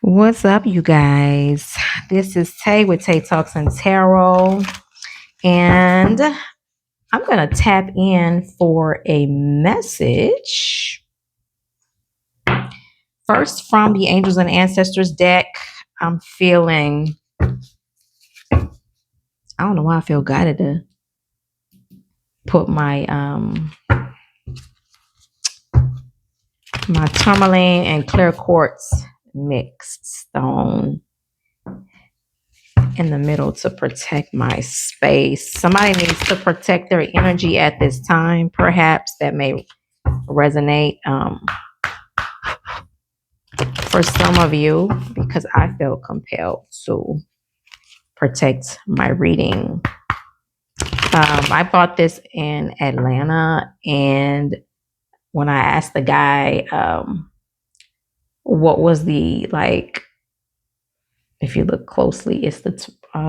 What's up, you guys? This is Tay with Tay Talks and Tarot, and I'm going to tap in for a message. First, from the Angels and Ancestors deck, I'm feeling, I don't know why I feel guided to put my tourmaline and clear quartz mixed stone in the middle to protect my space. Somebody needs to protect their energy at this time. Perhaps that may resonate for some of you, because I feel compelled to protect my reading. I bought this in Atlanta, and when I asked the guy what was the, like, if you look closely, it's the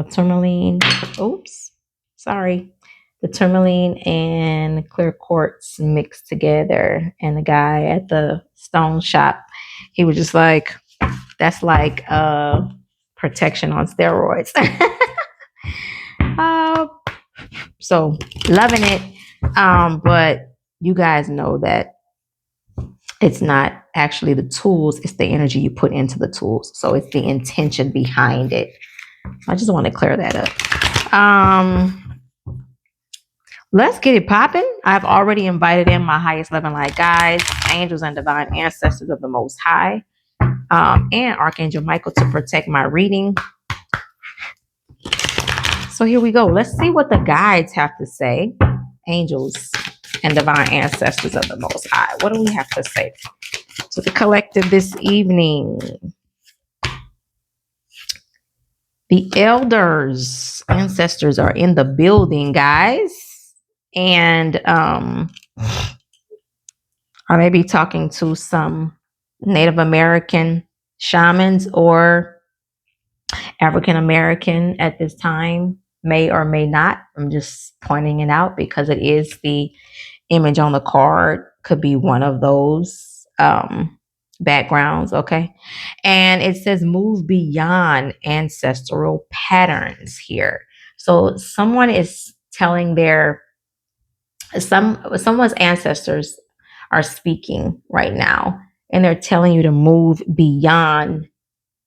tourmaline. Oops, sorry. The tourmaline and clear quartz mixed together. And the guy at the stone shop, he was just like, that's like protection on steroids. uh, so loving it. But you guys know that it's not actually the tools, it's the energy you put into the tools. So it's the intention behind it. I just want to clear that up. Let's get it popping. I've already invited in my highest level light guides, angels, and divine ancestors of the Most High, and Archangel Michael to protect my reading. So here we go. Let's see what the guides have to say. Angels and divine ancestors of the Most High. What do we have to say to the collective this evening? The elders, ancestors are in the building, guys. And I may be talking to some Native American shamans or African American at this time, may or may not. I'm just pointing it out because it is the image on the card, could be one of those backgrounds, okay? And it says move beyond ancestral patterns here. So someone is telling someone's ancestors are speaking right now, and they're telling you to move beyond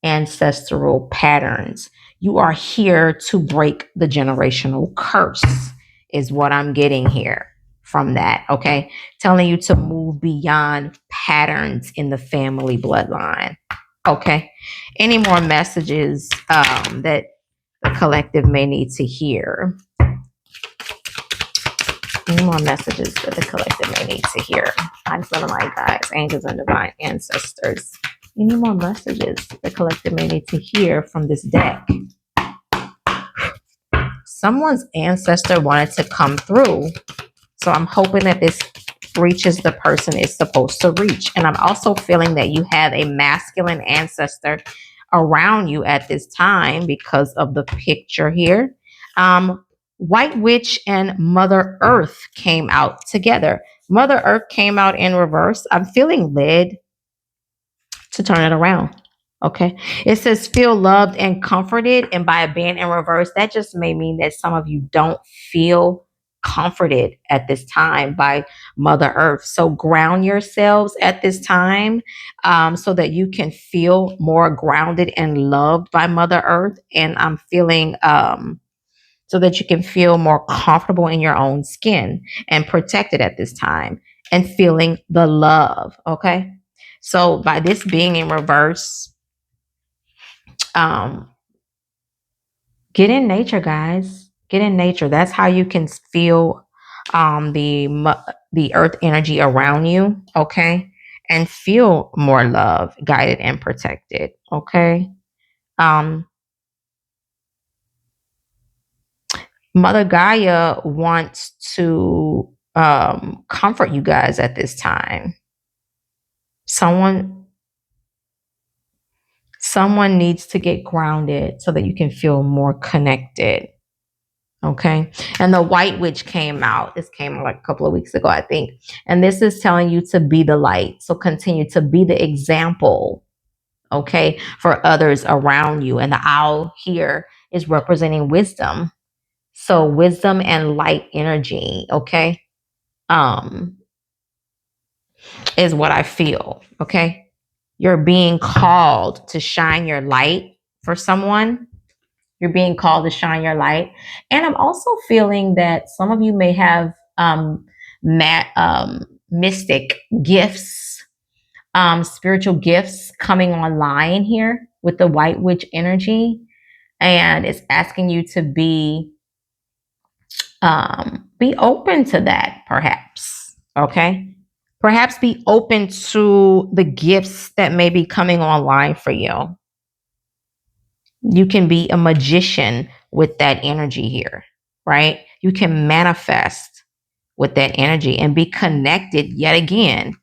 ancestral patterns. You are here to break the generational curse, is what I'm getting here from that, okay? Telling you to move beyond patterns in the family bloodline, okay? Any more messages that the collective may need to hear? Any more messages that the collective may need to hear? I'm feeling like, guys, angels and divine ancestors. Any more messages the collective may need to hear from this deck? Someone's ancestor wanted to come through, so I'm hoping that this reaches the person it's supposed to reach. And I'm also feeling that you have a masculine ancestor around you at this time because of the picture here. White Witch and Mother Earth came out together. Mother Earth came out in reverse. I'm feeling led to turn it around. Okay. It says feel loved and comforted. And by being in reverse, that just may mean that some of you don't feel comforted at this time by Mother Earth. So ground yourselves at this time so that you can feel more grounded and loved by Mother Earth. And I'm feeling so that you can feel more comfortable in your own skin and protected at this time and feeling the love. Okay. So by this being in reverse, get in nature, guys. Get in nature. That's how you can feel the earth energy around you, okay? And feel more love, guided and protected, okay? Mother Gaia wants to comfort you guys at this time. Someone needs to get grounded so that you can feel more connected. Okay. And the White Witch came out. This came out like a couple of weeks ago, I think. And this is telling you to be the light. So continue to be the example okay, for others around you. And the owl here is representing wisdom. So wisdom and light energy, okay, um, is what I feel, okay? You're being called to shine your light for someone. You're being called to shine your light. And I'm also feeling that some of you may have mystic gifts, spiritual gifts coming online here with the white witch energy. And it's asking you to be open to that, perhaps. Okay. Perhaps be open to the gifts that may be coming online for you. You can be a magician with that energy here, right? You can manifest with that energy and be connected yet again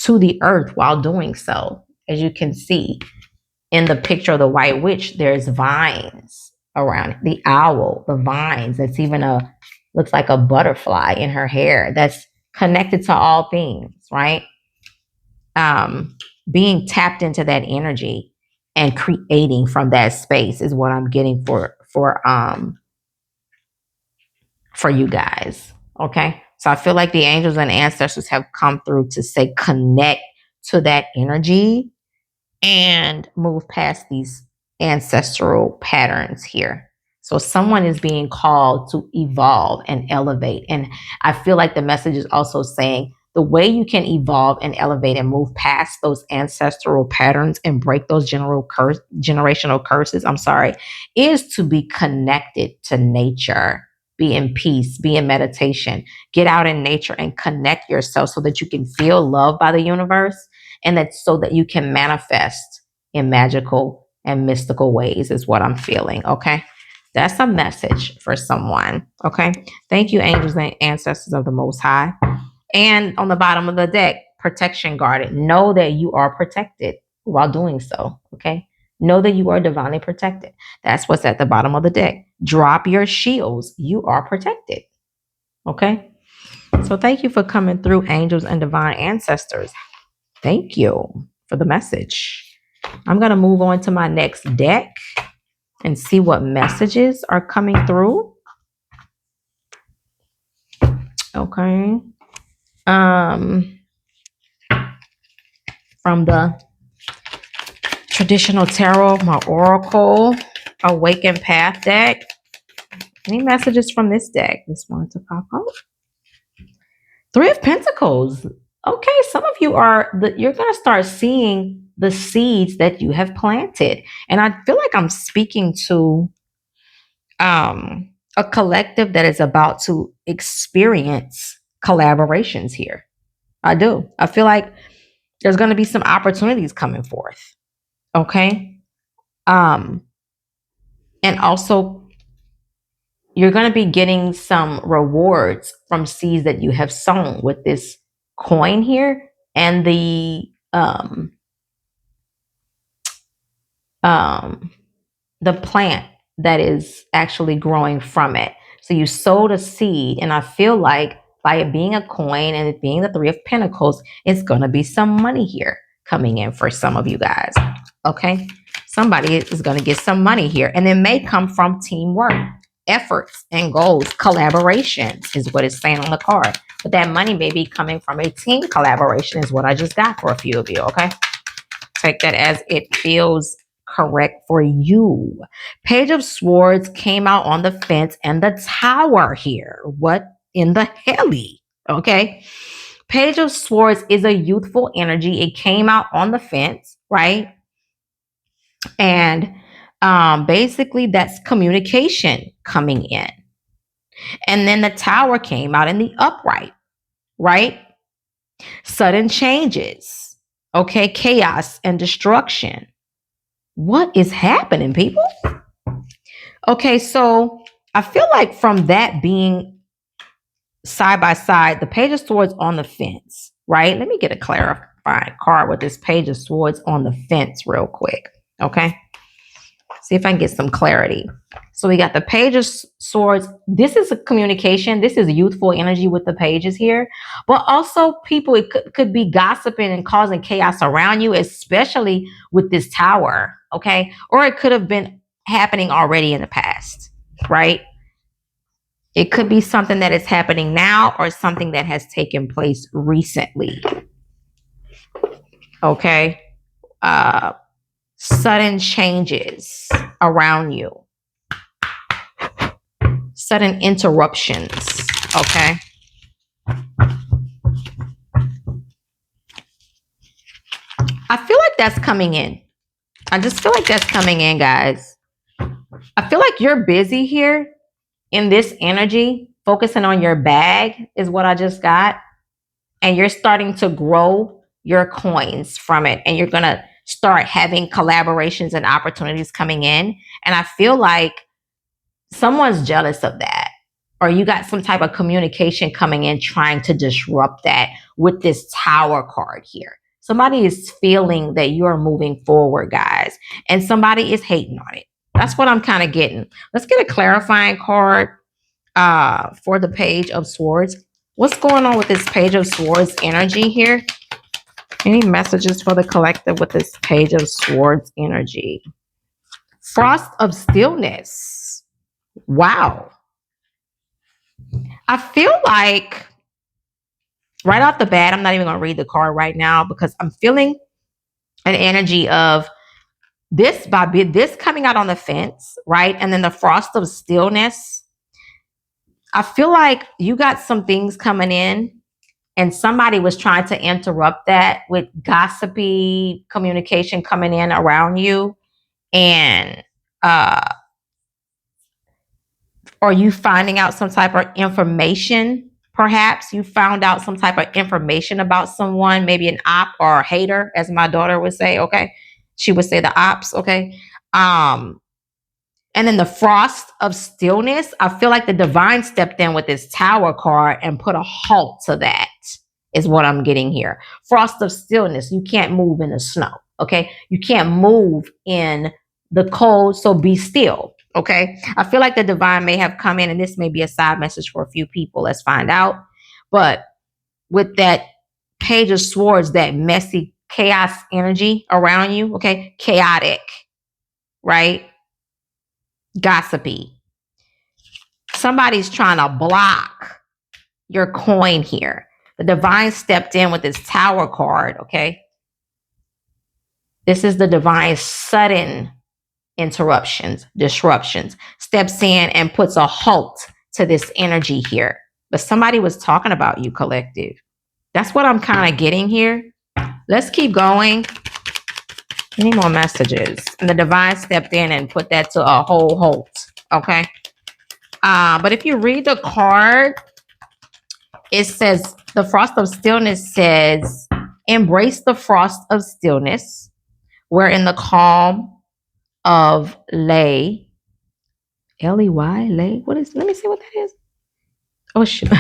to the earth while doing so. As you can see in the picture of the white witch, there's vines around it. The owl, the vines, that's even looks like a butterfly in her hair. That's connected to all things, right? Being tapped into that energy and creating from that space is what I'm getting for you guys. Okay. So I feel like the angels and ancestors have come through to say connect to that energy and move past these ancestral patterns here. So someone is being called to evolve and elevate. And I feel like the message is also saying the way you can evolve and elevate and move past those ancestral patterns and break those generational curses, is to be connected to nature. Be in peace, be in meditation, get out in nature and connect yourself so that you can feel loved by the universe, and that's so that you can manifest in magical and mystical ways is what I'm feeling. Okay. That's a message for someone. Okay. Thank you, angels and ancestors of the Most High. And on the bottom of the deck, protection guarded. Know that you are protected while doing so. Okay. Know that you are divinely protected. That's what's at the bottom of the deck. Drop your shields. You are protected. Okay. So thank you for coming through, angels and divine ancestors. Thank you for the message. I'm going to move on to my next deck and see what messages are coming through. Okay. From the traditional tarot, my oracle, awakened path deck. Any messages from this deck? Just wanted to pop up. Three of Pentacles. Okay, some of you you're going to start seeing the seeds that you have planted. And I feel like I'm speaking to a collective that is about to experience collaborations here. I do. I feel like there's going to be some opportunities coming forth. Okay. And also you're going to be getting some rewards from seeds that you have sown with this coin here and the plant that is actually growing from it. So you sowed a seed, and I feel like by it being a coin and it being the Three of Pentacles, it's going to be some money here coming in for some of you guys. Okay. Somebody is going to get some money here, and it may come from teamwork, efforts and goals. Collaborations is what it's saying on the card. But that money may be coming from a team collaboration is what I just got for a few of you. Okay. Take that as it feels correct for you. Page of Swords came out on the fence and the Tower here. What in the helly? Okay. Page of Swords is a youthful energy. It came out on the fence, right? And basically that's communication coming in. And then the Tower came out in the upright, right? Sudden changes. Okay. Chaos and destruction. What is happening, people? Okay, so I feel like from that being side by side, the Page of Swords on the fence, right? Let me get a clarifying card with this Page of Swords on the fence real quick. Okay. See if I can get some clarity. So we got the Page of Swords. This is a communication. This is youthful energy with the pages here. But also people, it could be gossiping and causing chaos around you, especially with this Tower, okay? Or it could have been happening already in the past, right? It could be something that is happening now or something that has taken place recently, okay? Sudden changes around you, sudden interruptions, okay? I feel like that's coming in. I just feel like that's coming in, guys. I feel like you're busy here in this energy, focusing on your bag is what I just got. And you're starting to grow your coins from it. And you're going to start having collaborations and opportunities coming in. And I feel like someone's jealous of that. Or you got some type of communication coming in trying to disrupt that with this Tower card here. Somebody is feeling that you're moving forward, guys. And somebody is hating on it. That's what I'm kind of getting. Let's get a clarifying card for the Page of Swords. What's going on with this Page of Swords energy here? Any messages for the collective with this Page of Swords energy? Frost of Stillness. Wow. I feel like right off the bat, I'm not even going to read the card right now because I'm feeling an energy of this coming out on the fence, right? And then the Frost of Stillness. I feel like you got some things coming in and somebody was trying to interrupt that with gossipy communication coming in around you. And or you finding out some type of information. Perhaps you found out some type of information about someone, maybe an op or a hater, as my daughter would say. Okay. She would say the ops. Okay. And then the Frost of Stillness. I feel like the divine stepped in with this Tower card and put a halt to that, is what I'm getting here. Frost of Stillness. You can't move in the snow. Okay. You can't move in the cold. So be still. Okay. I feel like the divine may have come in, and this may be a side message for a few people. Let's find out. But with that Page of Swords, that messy chaos energy around you. Okay. Chaotic, right? Gossipy. Somebody's trying to block your coin here. The divine stepped in with this Tower card. Okay. This is the divine sudden interruptions, disruptions, steps in and puts a halt to this energy here. But somebody was talking about you, collective. That's what I'm kind of getting here. Let's keep going. Any more messages? And the divine stepped in and put that to a whole halt. Okay. But if you read the card, it says the Frost of Stillness says, embrace the frost of stillness. We're in the calm of lay. L-E-Y, lay? What is, let me see what that is. Oh, shit.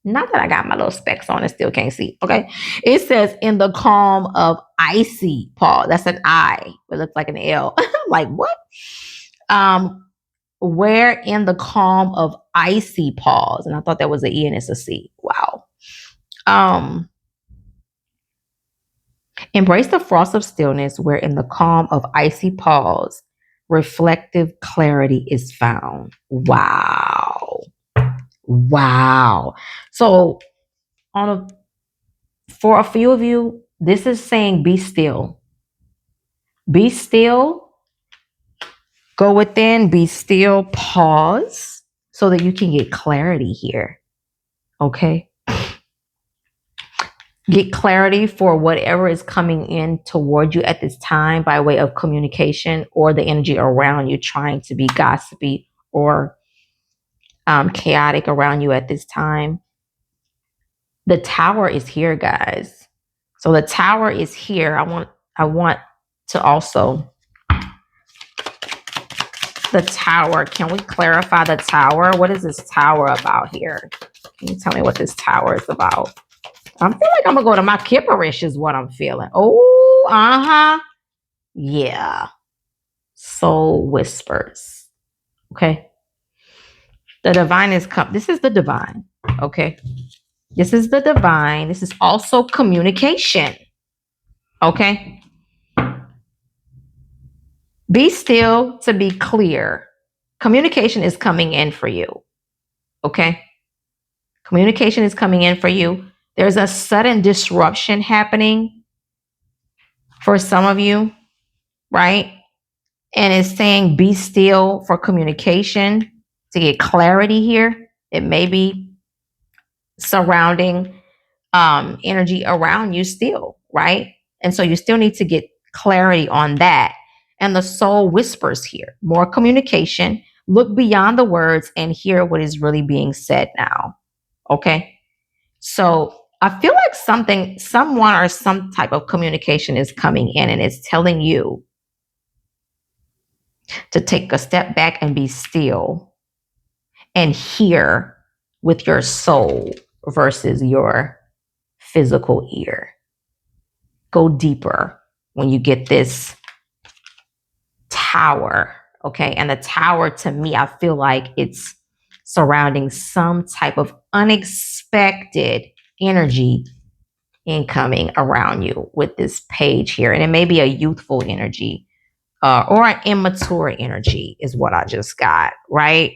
Not that I got my little specs on and still can't see. Okay. It says in the calm of icy pause. That's an I. It looks like an L. Like, what? Where in the calm of icy pause. And I thought that was an E and it's a C. Wow. Embrace the frost of stillness, where in the calm of icy pause, reflective clarity is found. Wow. Wow. So for a few of you, this is saying be still. Be still. Go within, be still, pause so that you can get clarity here. Okay. Get clarity for whatever is coming in toward you at this time by way of communication or the energy around you trying to be gossipy or chaotic around you at this time. The Tower is here, guys. So the Tower is here. I want to also, the Tower. Can we clarify the Tower? What is this Tower about here? Can you tell me what this Tower is about? I feel like I'm gonna go to my Kipperish is what I'm feeling. Oh, yeah. Soul whispers. Okay. The divine is this is the divine. Okay. This is the divine. This is also communication. Okay. Be still to be clear. Communication is coming in for you. Okay. Communication is coming in for you. There's a sudden disruption happening for some of you, right? And it's saying be still for communication to get clarity here. It may be surrounding energy around you still, right? And so you still need to get clarity on that. And the soul whispers here more communication, look beyond the words and hear what is really being said now. Okay. So I feel like someone or some type of communication is coming in and it's telling you to take a step back and be still and hear with your soul versus your physical ear. Go deeper when you get this tower. Okay. And the tower to me, I feel like it's surrounding some type of unexpected energy incoming around you with this page here. And it may be a youthful energy or an immature energy is what I just got, right?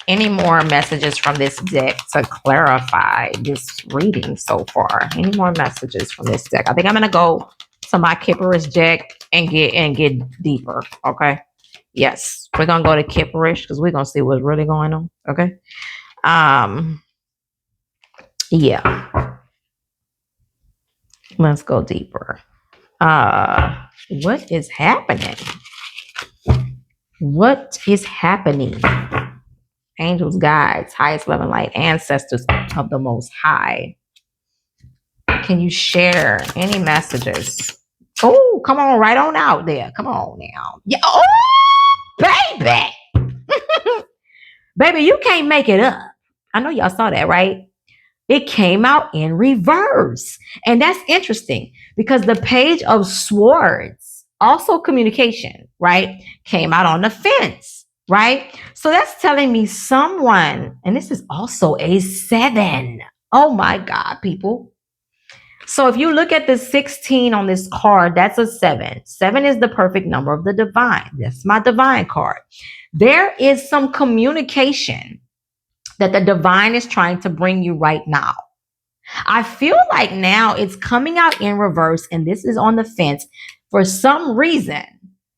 Any more messages from this deck to clarify this reading so far? Any more messages from this deck? I think I'm gonna go to my Kipperish deck and get deeper. Okay. Yes, we're gonna go to Kipperish because we're gonna see what's really going on. Okay. Yeah. Let's go deeper. What is happening? What is happening? Angels, guides, highest love and light, ancestors of the Most High. Can you share any messages? Oh, come on, right on out there. Come on now. Yeah. Oh, baby. Baby, you can't make it up. I know y'all saw that, right? It came out in reverse. And that's interesting because the Page of Swords, also communication, right, came out on the fence, right? So that's telling me someone, and this is also a 7. Oh my God, people. So if you look at the 16 on this card, that's a 7. 7 is the perfect number of the divine. That's my divine card. There is some communication that the divine is trying to bring you right now. I feel like now it's coming out in reverse, and this is on the fence. For some reason,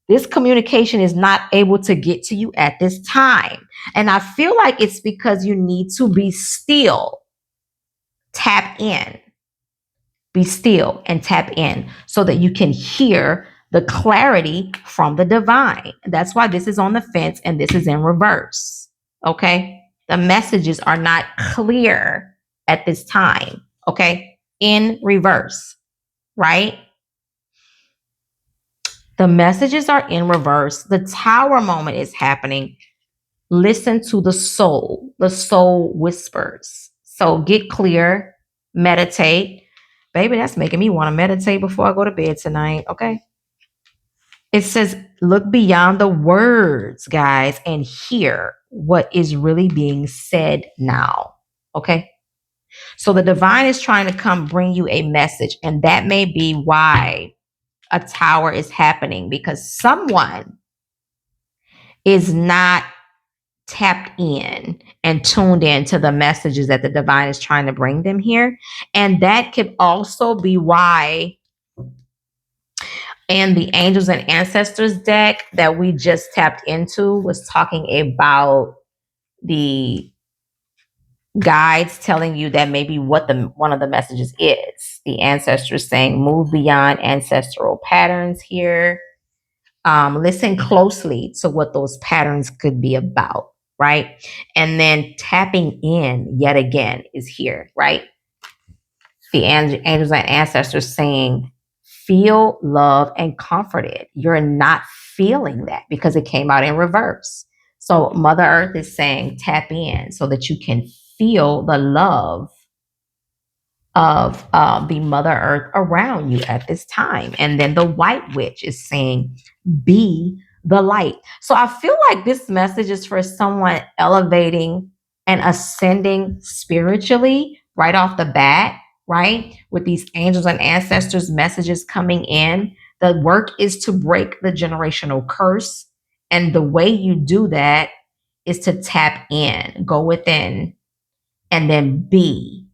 this communication is not able to get to you at this time. And I feel like it's because you need to be still, tap in, be still and tap in so that you can hear the clarity from the divine. That's why this is on the fence and this is in reverse. Okay. The messages are not clear at this time. Okay. In reverse, right? The messages are in reverse. The tower moment is happening. Listen to the soul. The soul whispers. So get clear, meditate. Baby, that's making me want to meditate before I go to bed tonight. Okay. It says, look beyond the words, guys, and hear what is really being said now. Okay. So the divine is trying to come bring you a message, and that may be why a tower is happening, because someone is not tapped in and tuned in to the messages that the divine is trying to bring them here. And that could also be why in the angels and ancestors deck that we just tapped into was talking about the guides telling you that maybe what the one of the messages is. The ancestors saying move beyond ancestral patterns here. Listen closely to what those patterns could be about, right? And then tapping in yet again is here, right? The angels and ancestors saying feel love and comforted. You're not feeling that because it came out in reverse. So Mother Earth is saying tap in so that you can feel the love of the Mother Earth around you at this time. And then the White Witch is saying be the light. So I feel like this message is for someone elevating and ascending spiritually right off the bat, right? With these angels and ancestors messages coming in. The work is to break the generational curse. And the way you do that is to tap in, go within, and then be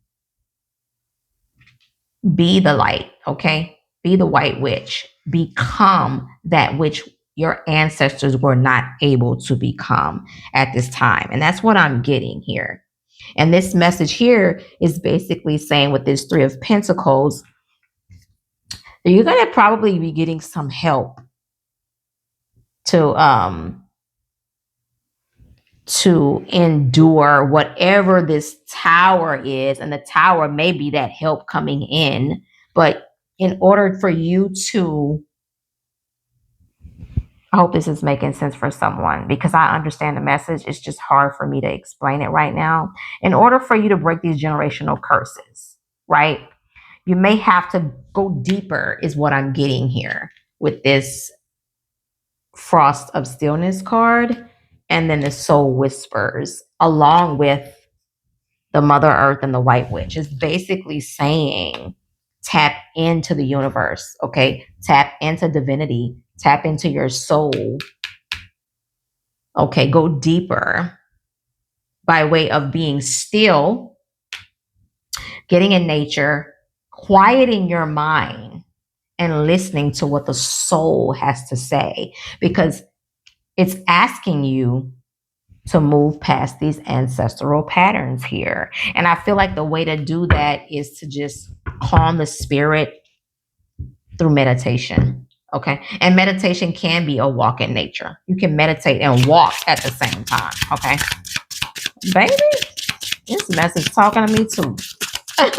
the light, okay? Be the white witch. Become that which your ancestors were not able to become at this time. And that's what I'm getting here. And this message here is basically saying with this Three of Pentacles, you're going to probably be getting some help to endure whatever this tower is. And the tower may be that help coming in, but in order for you to, I hope this is making sense for someone because I understand the message. It's just hard for me to explain it right now. In order for you to break these generational curses, right? You may have to go deeper is what I'm getting here with this Frost of Stillness card and then the Soul Whispers along with the Mother Earth and the White Witch. Is basically saying tap into the universe, okay? Tap into divinity, tap into your soul. Okay, go deeper by way of being still, getting in nature, quieting your mind, and listening to what the soul has to say because it's asking you to move past these ancestral patterns here. And I feel like the way to do that is to just calm the spirit through meditation. Okay. And meditation can be a walk in nature. You can meditate and walk at the same time. Okay. Baby, this message talking to me too.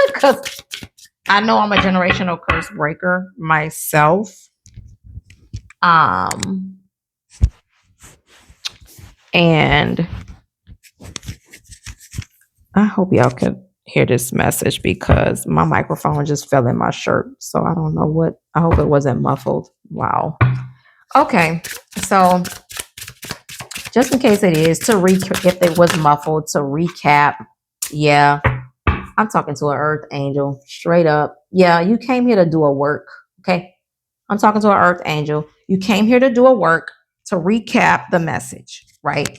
Because I know I'm a generational curse breaker myself. And I hope y'all could hear this message because my microphone just fell in my shirt. So I don't know what, I hope it wasn't muffled. Wow. Okay. So just in case it is, if it was muffled, to recap, yeah, I'm talking to an earth angel straight up. Yeah, you came here to do a work. Okay. I'm talking to an earth angel. You came here to do a work to recap the message, right?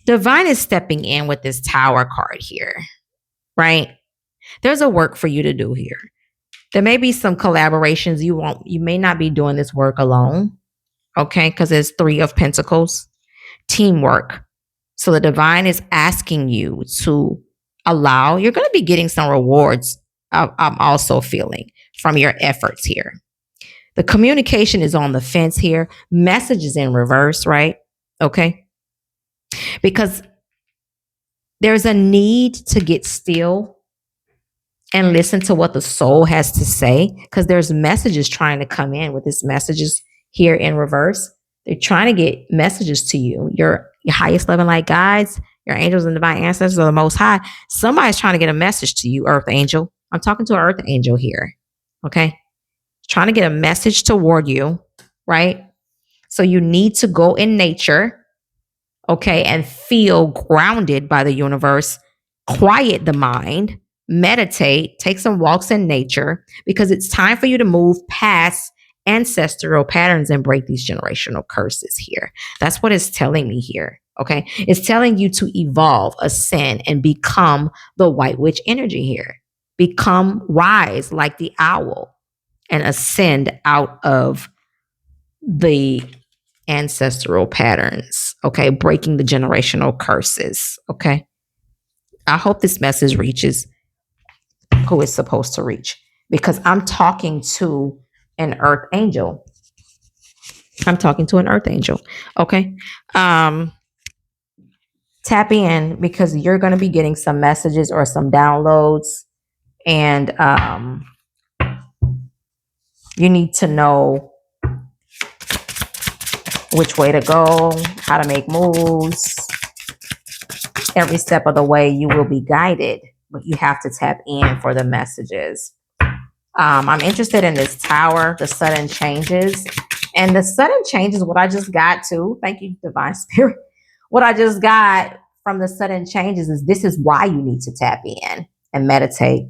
Divine is stepping in with this Tower card here, right? There's a work for you to do here. There may be some collaborations you may not be doing this work alone, okay? Because it's Three of Pentacles, teamwork. So the divine is asking you to allow, you're going to be getting some rewards, I'm also feeling, from your efforts here. The communication is on the fence here. Message is in reverse, right? Okay. Because there's a need to get still and listen to what the soul has to say. Because there's messages trying to come in with this messages here in reverse. They're trying to get messages to you. Your highest level light guides, your angels and divine ancestors are the most high. Somebody's trying to get a message to you, earth angel. I'm talking to an earth angel here. Okay. Trying to get a message toward you, right? So you need to go in nature, okay, and feel grounded by the universe, quiet the mind, meditate, take some walks in nature, because it's time for you to move past ancestral patterns and break these generational curses here. That's what it's telling me here, okay? It's telling you to evolve, ascend, and become the white witch energy here. Become wise like the owl and ascend out of the ancestral patterns, okay? Breaking the generational curses, okay? I hope this message reaches who it's supposed to reach because I'm talking to an earth angel. I'm talking to an earth angel, okay? Tap in because you're going to be getting some messages or some downloads, and you need to know which way to go, how to make moves. Every step of the way you will be guided, but you have to tap in for the messages. I'm interested in this Tower, the sudden changes. And the sudden change is what I just got too. Thank you, Divine Spirit. What I just got from the sudden changes is this is why you need to tap in and meditate.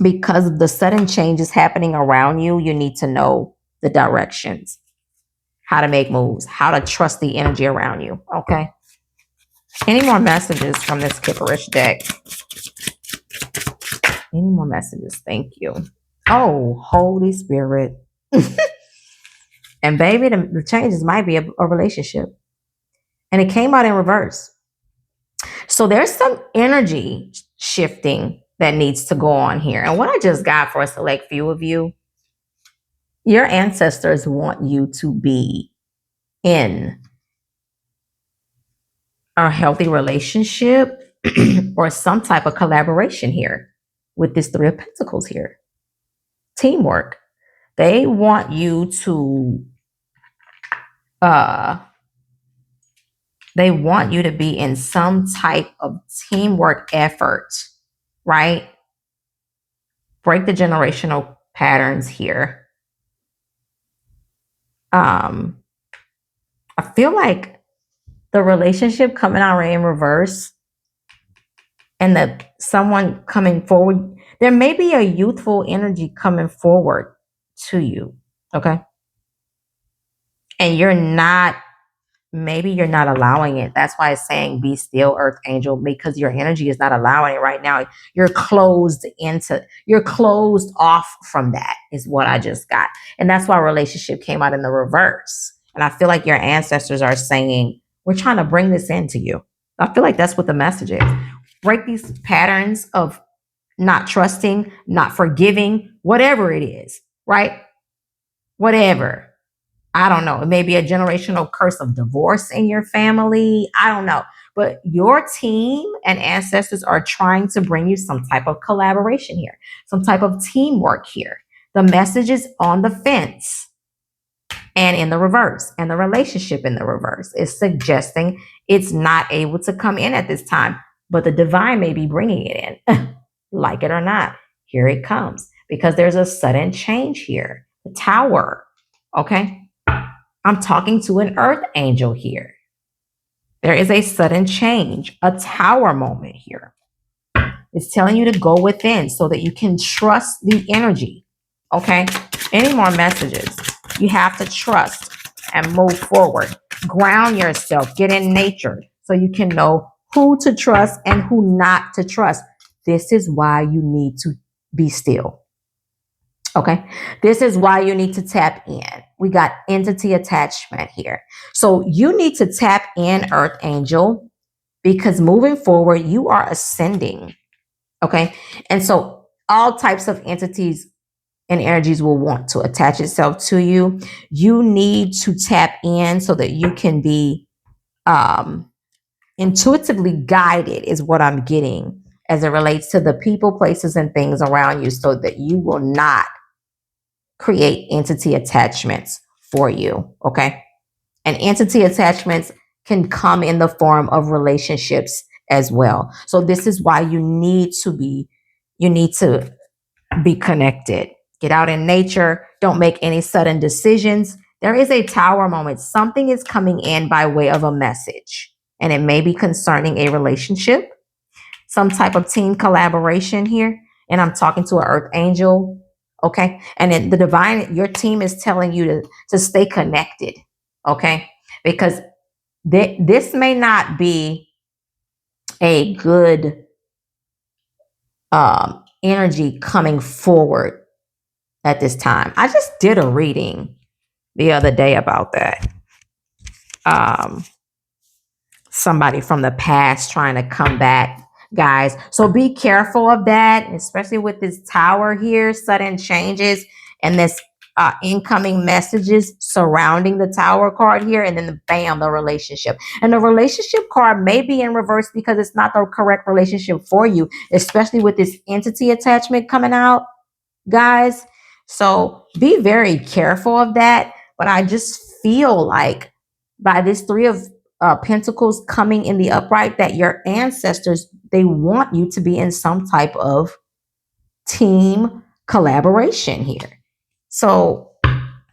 Because of the sudden changes happening around you, you need to know the directions, how to make moves, how to trust the energy around you. Okay. Any more messages from this Kipperish deck? Any more messages? Thank you. Oh, Holy Spirit. And baby, the changes might be a relationship. And it came out in reverse. So there's some energy shifting that needs to go on here. And what I just got for a select few of you, your ancestors want you to be in a healthy relationship or some type of collaboration here with this Three of Pentacles here. Teamwork. They want you to be in some type of teamwork effort, right? Break the generational patterns here. I feel like the relationship coming out in reverse and someone coming forward, there may be a youthful energy coming forward to you, okay? And maybe you're not allowing it. That's why it's saying be still, Earth Angel, because your energy is not allowing it right now. You're closed off from that, is what I just got. And that's why relationship came out in the reverse. And I feel like your ancestors are saying, we're trying to bring this into you. I feel like that's what the message is. Break these patterns of not trusting, not forgiving, whatever it is, right? Whatever. I don't know. It may be a generational curse of divorce in your family. I don't know. But your team and ancestors are trying to bring you some type of collaboration here, some type of teamwork here. The message is on the fence and in the reverse, and the relationship in the reverse is suggesting it's not able to come in at this time, but the divine may be bringing it in. Like it or not, here it comes, because there's a sudden change here. The Tower, okay? I'm talking to an Earth Angel here. There is a sudden change, a Tower moment here. It's telling you to go within so that you can trust the energy, okay? Any more messages? You have to trust and move forward. Ground yourself, get in nature so you can know who to trust and who not to trust. This is why you need to be still. Okay. This is why you need to tap in. We got entity attachment here. So you need to tap in, Earth Angel, because moving forward, you are ascending. Okay. And so all types of entities and energies will want to attach itself to you. You need to tap in so that you can be intuitively guided, is what I'm getting as it relates to the people, places, and things around you, so that you will not create entity attachments for you. Okay. And entity attachments can come in the form of relationships as well. So this is why you need to be connected. Get out in nature. Don't make any sudden decisions. There is a Tower moment. Something is coming in by way of a message, and it may be concerning a relationship, some type of team collaboration here. And I'm talking to an Earth Angel. Okay. And then the divine, your team is telling you to stay connected. Okay. Because this may not be a good energy coming forward at this time. I just did a reading the other day about that. Somebody from the past trying to come back, guys. So be careful of that, especially with this Tower here, sudden changes, and this incoming messages surrounding the Tower card here, and then bam, the relationship. And the relationship card may be in reverse because it's not the correct relationship for you, especially with this entity attachment coming out, guys. So be very careful of that. But I just feel like by this Three of Pentacles coming in the upright, that your ancestors, they want you to be in some type of team collaboration here. So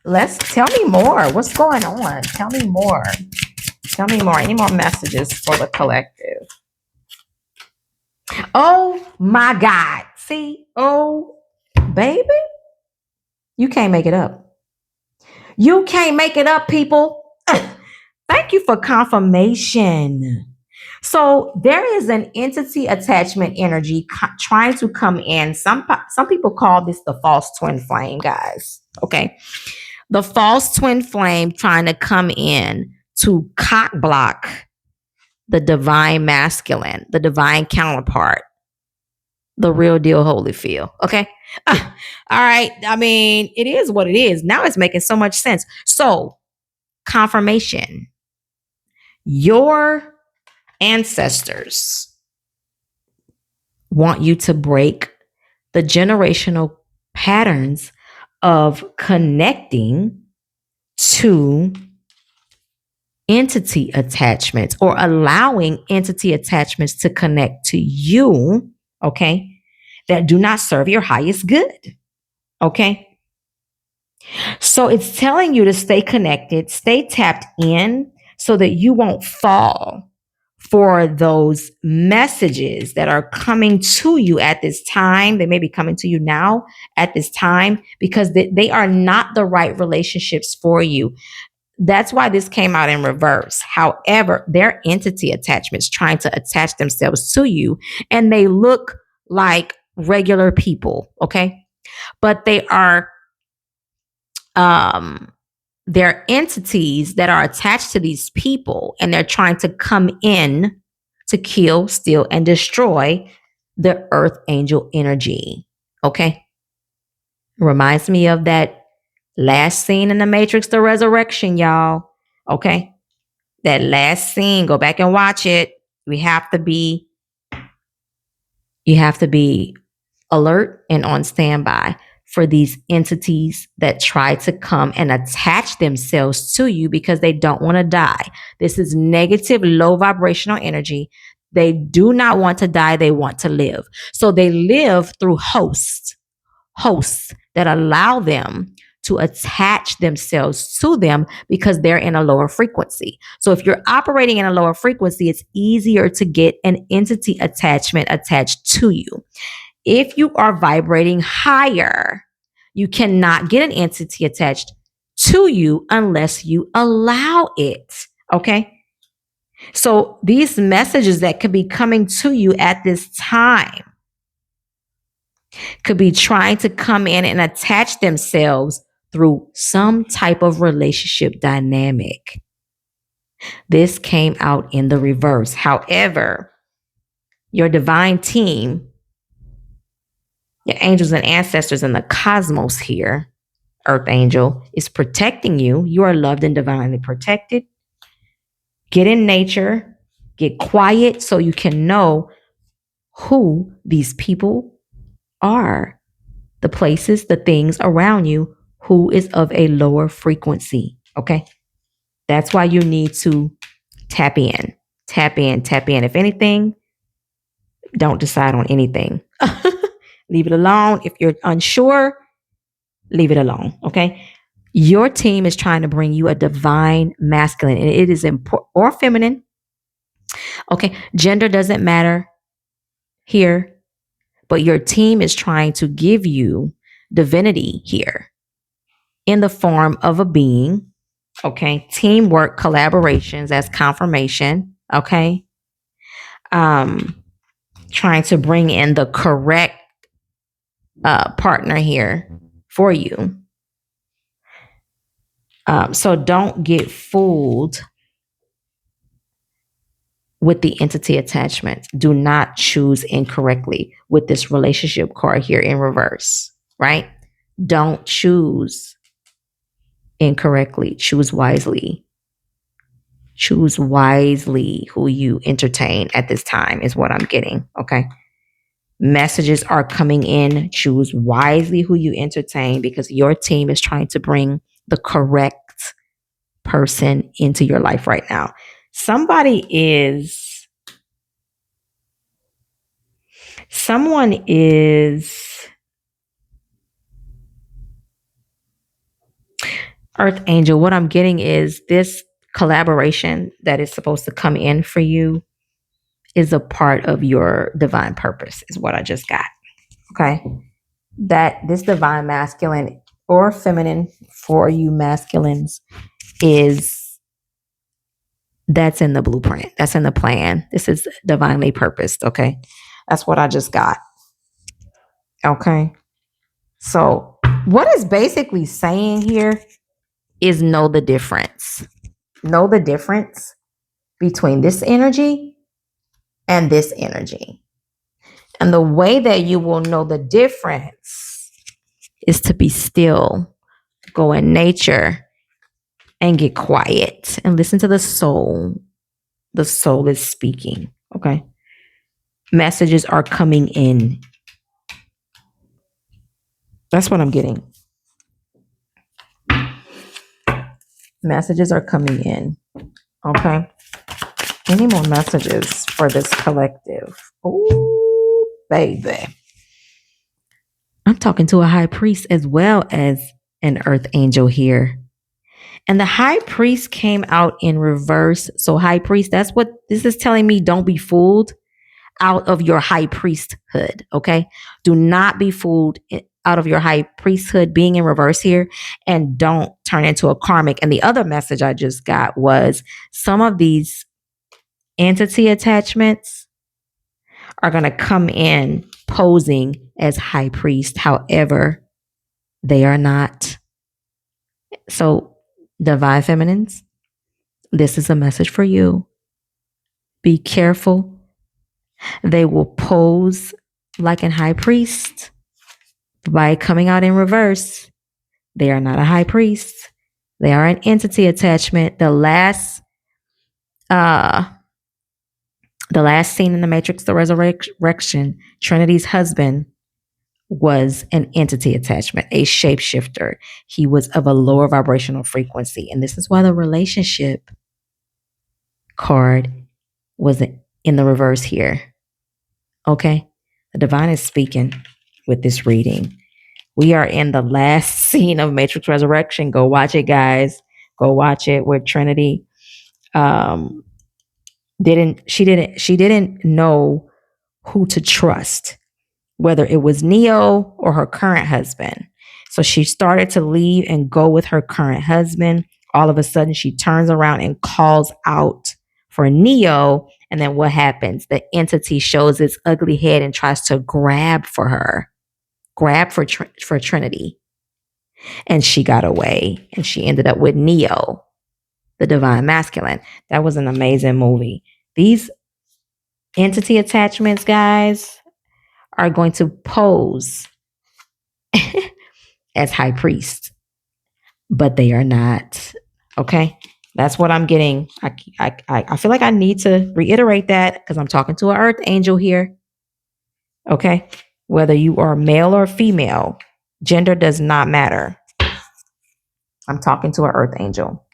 Let's tell me more. What's going on? Tell me more. Tell me more. Any more messages for the collective? Oh my God. See? Oh, baby. You can't make it up. You can't make it up, people. Thank you for confirmation. So there is an entity attachment energy trying to come in. Some people call this the false twin flame, guys. Okay. The false twin flame trying to come in to cock block the divine masculine, the divine counterpart, the real deal Holyfield. Okay. All right. I mean, it is what it is. Now it's making so much sense. So, confirmation. Your ancestors want you to break the generational patterns of connecting to entity attachments or allowing entity attachments to connect to you, okay, that do not serve your highest good, okay? So it's telling you to stay connected, stay tapped in so that you won't fall for those messages that are coming to you at this time. They may be coming to you now at this time because they are not the right relationships for you. That's why this came out in reverse. However, their entity attachments trying to attach themselves to you, and they look like regular people, okay? But they are they're entities that are attached to these people, and they're trying to come in to kill, steal, and destroy the earth angel energy. Okay. Reminds me of that last scene in the Matrix, the Resurrection, y'all. Okay. That last scene, go back and watch it. You have to be alert and on standby for these entities that try to come and attach themselves to you because they don't want to die. This is negative, low vibrational energy. They do not want to die. They want to live. So they live through hosts that allow them to attach themselves to them because they're in a lower frequency. So if you're operating in a lower frequency, it's easier to get an entity attachment attached to you. If you are vibrating higher, you cannot get an entity attached to you unless you allow it. Okay. So these messages that could be coming to you at this time could be trying to come in and attach themselves through some type of relationship dynamic. This came out in the reverse. However, your divine team, your angels and ancestors in the cosmos here, Earth Angel, is protecting you. You are loved and divinely protected. Get in nature, get quiet so you can know who these people are, the places, the things around you, who is of a lower frequency. Okay. That's why you need to tap in, tap in, tap in. If anything, don't decide on anything. Leave it alone. If you're unsure, leave it alone. Okay. Your team is trying to bring you a divine masculine, and it is important, or feminine. Okay. Gender doesn't matter here, but your team is trying to give you divinity here in the form of a being. Okay. Teamwork, collaborations as confirmation. Okay. Trying to bring in the correct partner here for you. So don't get fooled with the entity attachment. Do not choose incorrectly with this relationship card here in reverse, right? Don't choose incorrectly. Choose wisely. Choose wisely who you entertain at this time is what I'm getting, okay? Messages are coming in. Choose wisely who you entertain because your team is trying to bring the correct person into your life right now. Someone is Earth Angel, what I'm getting is this collaboration that is supposed to come in for you is a part of your divine purpose, is what I just got. Okay. That this divine masculine or feminine for you masculines is that's in the blueprint. That's in the plan. This is divinely purposed. Okay. That's what I just got. Okay. So, what it's basically saying here is know the difference. Know the difference between this energy and this energy. And the way that you will know the difference is to be still, go in nature, and get quiet and listen to the soul. The soul is speaking. Okay. Messages are coming in. That's what I'm getting. Messages are coming in. Okay. Any more messages for this collective? Oh, baby. I'm talking to a high priest as well as an earth angel here. And the high priest came out in reverse. So, high priest, that's what this is telling me. Don't be fooled out of your high priesthood. Okay. Do not be fooled out of your high priesthood being in reverse here, and don't turn into a karmic. And the other message I just got was some of these entity attachments are going to come in posing as high priest. However, they are not. So, divine feminines, this is a message for you. Be careful. They will pose like a high priest. By coming out in reverse, they are not a high priest. They are an entity attachment. The last scene in the Matrix, the Resurrection, Trinity's husband was an entity attachment, a shapeshifter. He was of a lower vibrational frequency. And this is why the relationship card was in the reverse here. Okay? The divine is speaking with this reading. We are in the last scene of Matrix Resurrection. Go watch it, guys. Go watch it with Trinity. She didn't know who to trust, whether it was Neo or her current husband. So she started to leave and go with her current husband. All of a sudden, she turns around and calls out for Neo. And then what happens? The entity shows its ugly head and tries to grab for Trinity. And she got away and she ended up with Neo, the divine masculine. That was an amazing movie. These entity attachments, guys, are going to pose as high priests, but they are not. Okay. That's what I'm getting. I feel like I need to reiterate that because I'm talking to an earth angel here. Okay. Whether you are male or female, gender does not matter. I'm talking to an earth angel.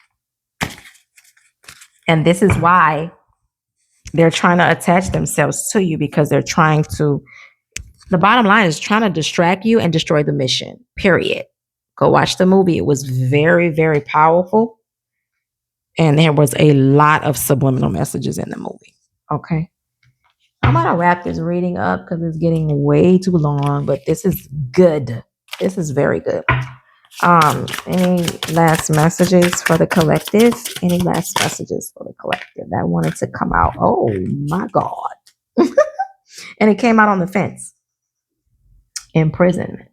And this is why they're trying to attach themselves to you, because they're trying to, the bottom line is trying to distract you and destroy the mission, period. Go watch the movie. It was very, very powerful. And there was a lot of subliminal messages in the movie. Okay. I'm going to wrap this reading up because it's getting way too long, but this is good. This is very good. Any last messages for the collective? Any last messages for the collective that wanted to come out? Oh my God. And it came out on the fence. Imprisonment.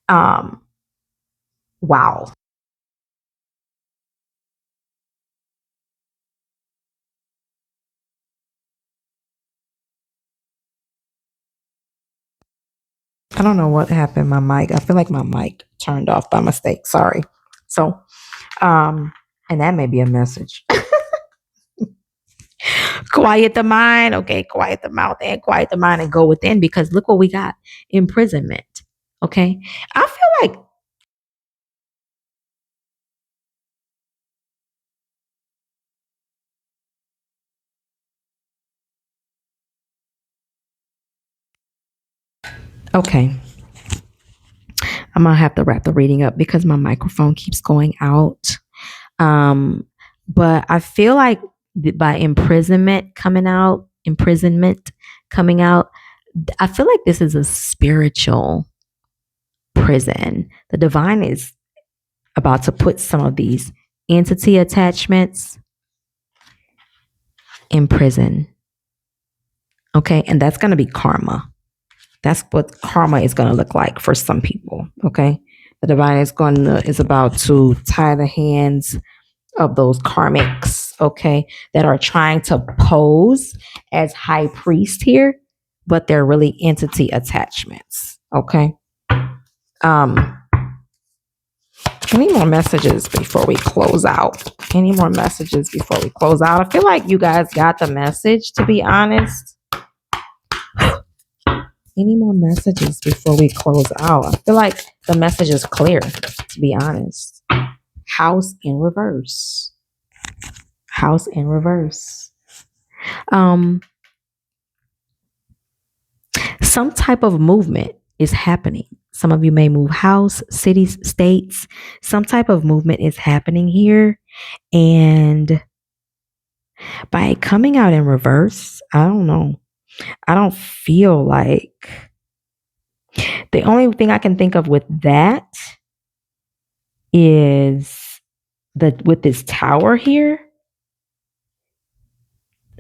Wow. I don't know what happened. My mic. I feel like my mic turned off by mistake. Sorry. So, and that may be a message. Quiet the mind. Okay, quiet the mouth and quiet the mind and go within, because look what we got. Imprisonment. Okay. I feel like okay. I'm gonna have to wrap the reading up because my microphone keeps going out. Um, but I feel like by imprisonment coming out, I feel like this is a spiritual prison. The divine is about to put some of these entity attachments in prison. Okay. And that's going to be karma. That's what karma is going to look like for some people. Okay. The divine is about to tie the hands of those karmics. Okay. That are trying to pose as high priest here, but they're really entity attachments. Okay. Um, any more messages before we close out? Any more messages before we close out? I feel like you guys got the message, to be honest. Any more messages before we close out? I feel like the message is clear, to be honest. House in reverse. House in reverse. Some type of movement is happening. Some of you may move house, cities, states. Some type of movement is happening here. And by it coming out in reverse, I don't know. I don't feel like the only thing I can think of with that is that with this tower here,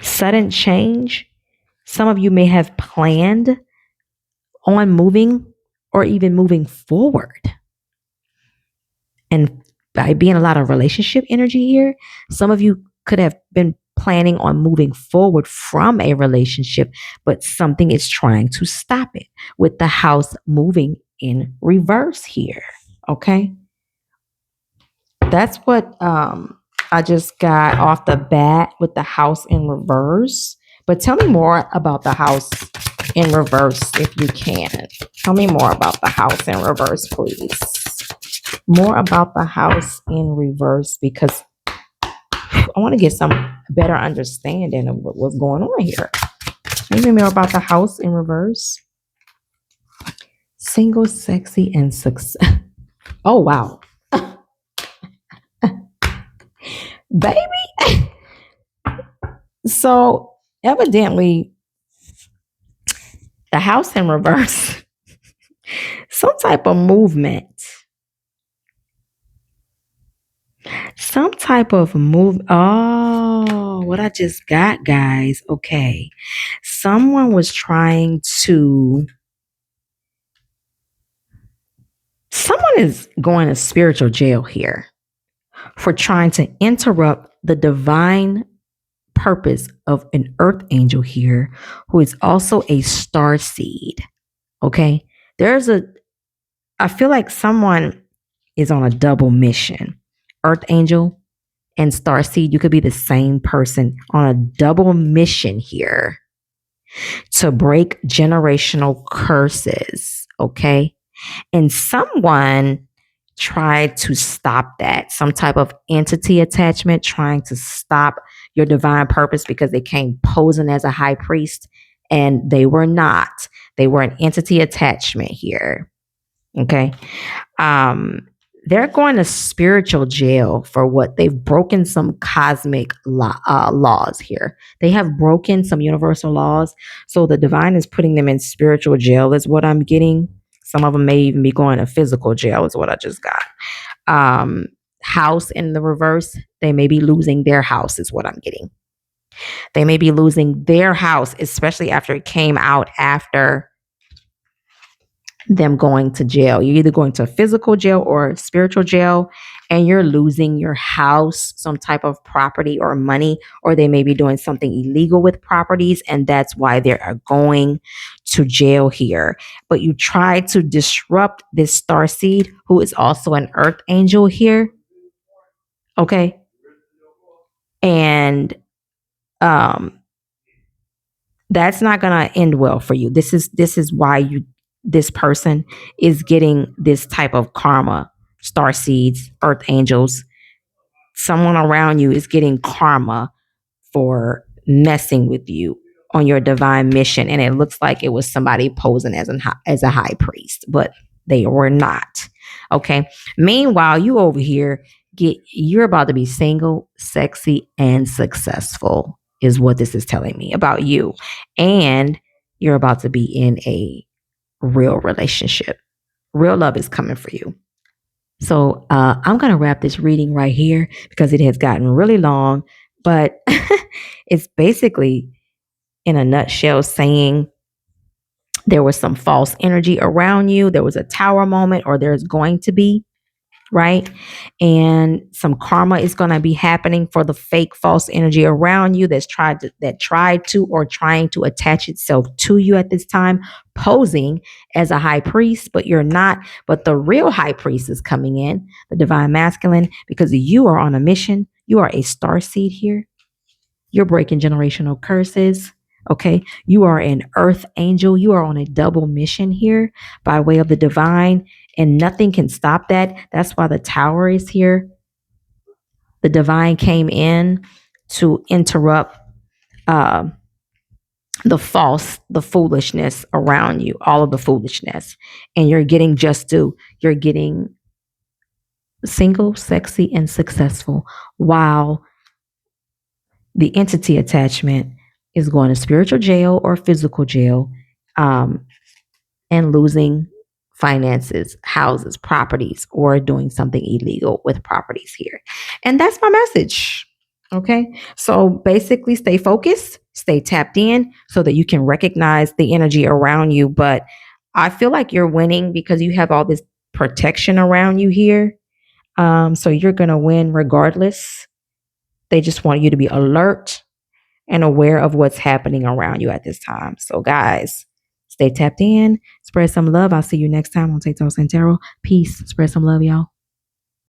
sudden change. Some of you may have planned on moving or even moving forward. And by being a lot of relationship energy here, some of you could have been planning on moving forward from a relationship, but something is trying to stop it with the house moving in reverse here. Okay. That's what I just got off the bat with the house in reverse. But tell me more about the house in reverse if you can. Tell me more about the house in reverse, please. More about the house in reverse because I want to get some better understanding of what's going on here. Tell me more about the house in reverse. Single, sexy, and success. Oh, wow. Baby. So evidently, the house in reverse, some type of movement. Some type of move. Oh, what I just got, guys. Okay. Someone was trying to. Someone is going to spiritual jail here for trying to interrupt the divine purpose of an earth angel here who is also a star seed. Okay. I feel like someone is on a double mission. Earth angel and star seed, you could be the same person on a double mission here to break generational curses. Okay. And someone tried to stop that, some type of entity attachment trying to stop your divine purpose because they came posing as a high priest and they were not. They were an entity attachment here. Okay. They're going to spiritual jail for what they've broken some cosmic laws here. They have broken some universal laws. So the divine is putting them in spiritual jail is what I'm getting. Some of them may even be going to physical jail is what I just got. House in the reverse, they may be losing their house is what I'm getting. They may be losing their house, especially after it came out after them going to jail. You're either going to physical jail or spiritual jail, and you're losing your house, some type of property or money, or they may be doing something illegal with properties, and that's why they are going to jail here. But you try to disrupt this star seed, who is also an earth angel here. Okay. And that's not gonna end well for you. This is why this person is getting this type of karma. Star seeds, earth angels, someone around you is getting karma for messing with you on your divine mission, and it looks like it was somebody posing as a high priest. But they were not. Okay. Meanwhile, you over here you're about to be single, sexy, and successful, is what this is telling me about you. And you're about to be in a real relationship. Real love is coming for you. So I'm going to wrap this reading right here because it has gotten really long, but it's basically, in a nutshell, saying there was some false energy around you. There was a tower moment, or there's going to be, right? And some karma is going to be happening for the fake false energy around you that tried to or trying to attach itself to you at this time, posing as a high priest, but you're not. But the real high priest is coming in, the divine masculine, because you are on a mission. You are a star seed here. You're breaking generational curses. Okay. You are an earth angel. You are on a double mission here by way of the divine, and nothing can stop that. That's why the tower is here. The divine came in to interrupt uh, the foolishness around you, all of the foolishness. And you're getting just due. You're getting single, sexy, and successful, while the entity attachment is going to spiritual jail or physical jail, um, and losing finances, houses, properties, or doing something illegal with properties here. And that's my message. Okay. So basically, stay focused, stay tapped in so that you can recognize the energy around you. But I feel like you're winning because you have all this protection around you here. So you're going to win regardless. They just want you to be alert and aware of what's happening around you at this time. So, guys, stay tapped in, spread some love. I'll see you next time on TikTok and Tarot. Peace. Spread some love, y'all.